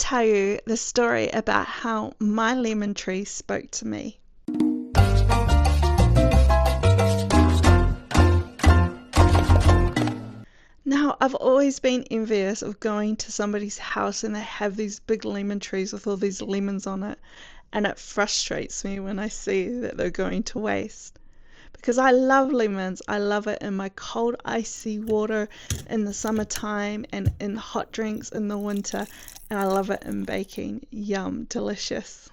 tell you the story about how my lemon tree spoke to me. Now, I've always been envious of going to somebody's house and they have these big lemon trees with all these lemons on it, and it frustrates me when I see that they're going to waste. Because I love lemons. I love it in my cold icy water in the summertime and in hot drinks in the winter, and I love it in baking. Yum, delicious.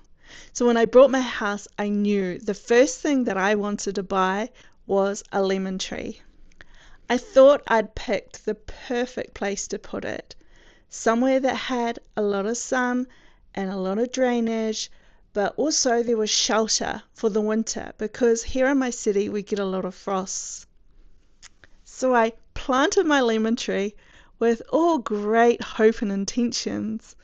So when I bought my house, I knew the first thing that I wanted to buy was a lemon tree. I thought I'd picked the perfect place to put it, somewhere that had a lot of sun and a lot of drainage, but also there was shelter for the winter because here in my city we get a lot of frosts. So I planted my lemon tree with all great hope and intentions,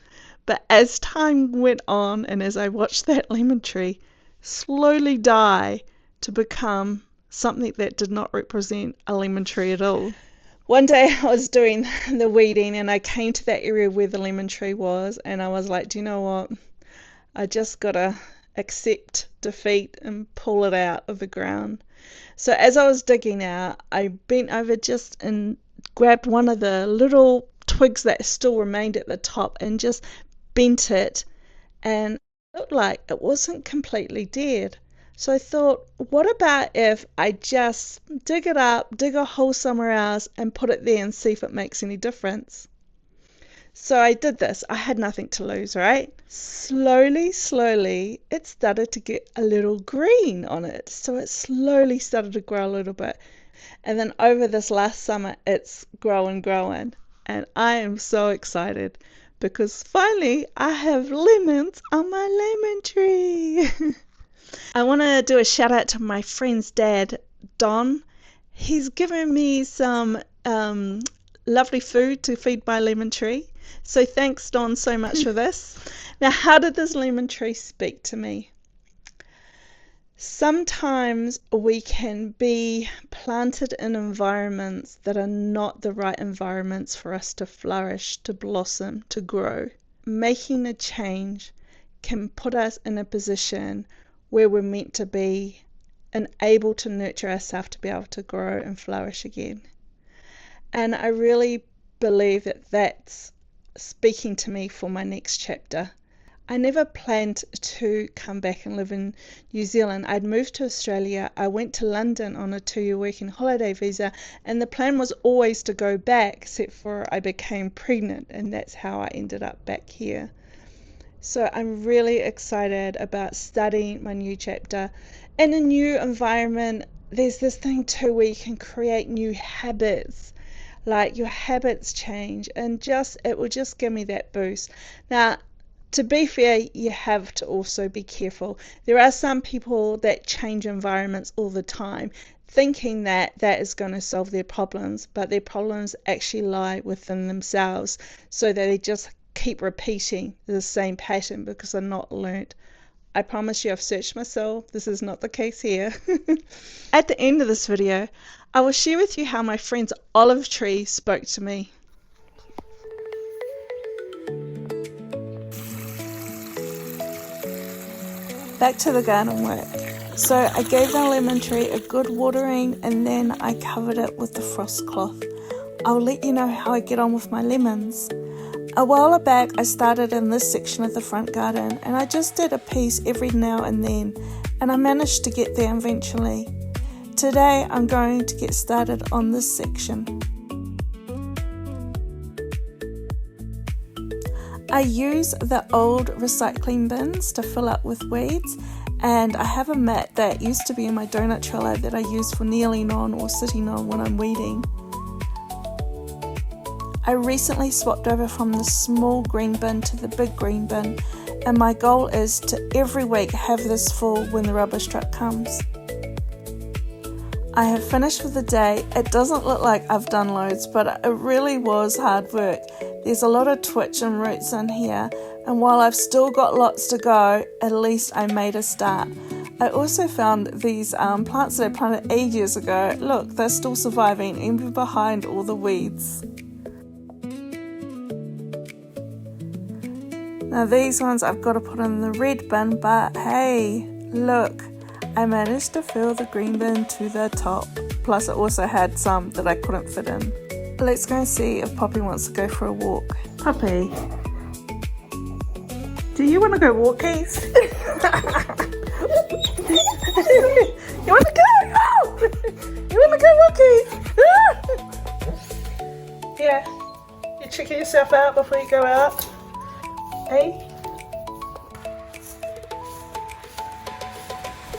but as time went on and as I watched that lemon tree slowly die to become something that did not represent a lemon tree at all. One day I was doing the weeding and I came to that area where the lemon tree was, and I was like, do you know what? I just gotta accept defeat and pull it out of the ground. So as I was digging out, I bent over just and grabbed one of the little twigs that still remained at the top and just bent it, and it looked like it wasn't completely dead. So I thought, what about if I just dig it up, dig a hole somewhere else and put it there and see if it makes any difference? So I did this. I had nothing to lose, right? Slowly, it started to get a little green on it. So it slowly started to grow a little bit. And then over this last summer, it's growing. And I am so excited because finally I have lemons on my lemon tree. I want to do a shout out to my friend's dad, Don. He's given me some lovely food to feed my lemon tree. So thanks, Don, so much for this. Now, how did this lemon tree speak to me? Sometimes we can be planted in environments that are not the right environments for us to flourish, to blossom, to grow. Making a change can put us in a position where we're meant to be and able to nurture ourselves to be able to grow and flourish again. And I really believe that that's speaking to me for my next chapter. I never planned to come back and live in New Zealand. I'd moved to Australia. I went to London on a 2-year working holiday visa, and the plan was always to go back, except for I became pregnant, and that's how I ended up back here. So I'm really excited about studying my new chapter. In a new environment, there's this thing too where you can create new habits. Like your habits change, and it will just give me that boost. Now, to be fair, you have to also be careful. There are some people that change environments all the time, thinking that that is going to solve their problems, but their problems actually lie within themselves, so that they just keep repeating the same pattern because they're not learnt. I promise you I've searched myself. This is not the case here. At the end of this video, I will share with you how my friend's olive tree spoke to me. Back to the garden work. So I gave the lemon tree a good watering and then I covered it with the frost cloth. I'll let you know how I get on with my lemons. A while back I started in this section of the front garden and I just did a piece every now and then, and I managed to get there eventually. Today I'm going to get started on this section. I use the old recycling bins to fill up with weeds, and I have a mat that used to be in my donut trailer that I use for kneeling on or sitting on when I'm weeding. I recently swapped over from the small green bin to the big green bin, and my goal is to every week have this full when the rubbish truck comes. I have finished for the day. It doesn't look like I've done loads, but it really was hard work. There's a lot of twitch and roots in here, and while I've still got lots to go, at least I made a start. I also found these plants that I planted ages ago. Look, they're still surviving even behind all the weeds. Now these ones I've got to put in the red bin, but hey, look, I managed to fill the green bin to the top. Plus it also had some that I couldn't fit in. Let's go and see if Poppy wants to go for a walk. Poppy, do you want to go walkies? You want to go? Oh! You want to go walkies? Yeah, you checking yourself out before you go out. Hey?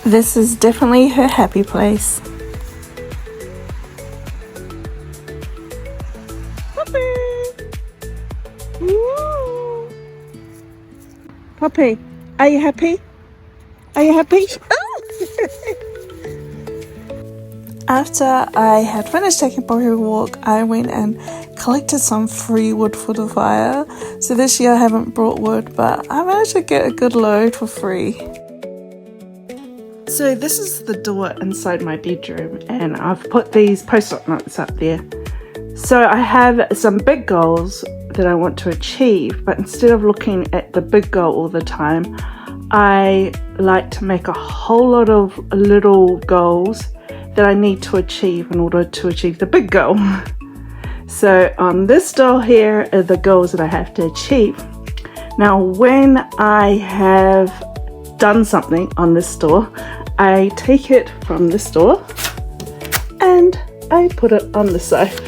This is definitely her happy place. Poppy! Woo! Poppy, are you happy? Are you happy? Oh! After I had finished taking Poppy a walk, I went and collected some free wood for the fire. So this year I haven't brought wood, but I managed to get a good load for free. So this is the door inside my bedroom, and I've put these post-it notes up there. So I have some big goals that I want to achieve, but instead of looking at the big goal all the time, I like to make a whole lot of little goals that I need to achieve in order to achieve the big goal. So on this door here are the goals that I have to achieve. Now when I have done something on this door, I take it from this door and I put it on the side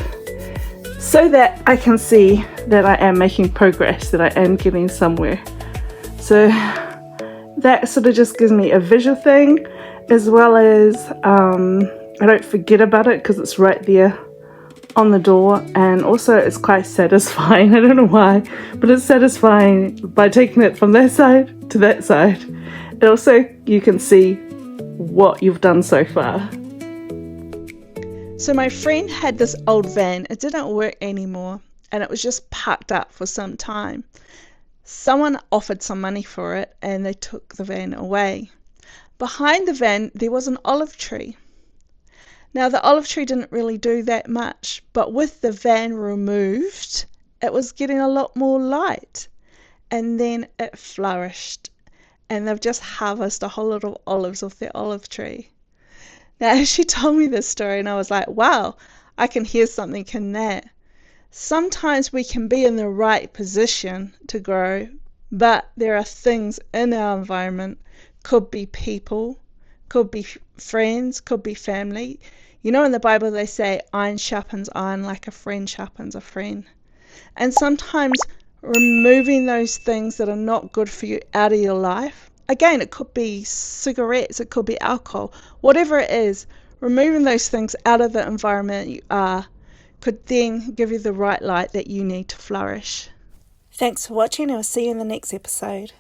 so that I can see that I am making progress, that I am getting somewhere. So that sort of just gives me a visual thing, as well as I don't forget about it because it's right there on the door, and also it's quite satisfying. I don't know why, but it's satisfying by taking it from that side to that side. And also you can see what you've done so far. So my friend had this old van. It didn't work anymore and it was just parked up for some time. Someone offered some money for it and they took the van away. Behind the van there was an olive tree. Now the olive tree didn't really do that much, but with the van removed, it was getting a lot more light, and then it flourished, and they've just harvested a whole lot of olives off their olive tree. Now she told me this story and I was like, wow, I can hear something in that. Sometimes we can be in the right position to grow, but there are things in our environment, could be people, could be friends, could be family. You know, in the Bible they say iron sharpens iron like a friend sharpens a friend. And sometimes removing those things that are not good for you out of your life, again, it could be cigarettes, it could be alcohol, whatever it is, removing those things out of the environment you are could then give you the right light that you need to flourish. Thanks for watching, and I'll see you in the next episode.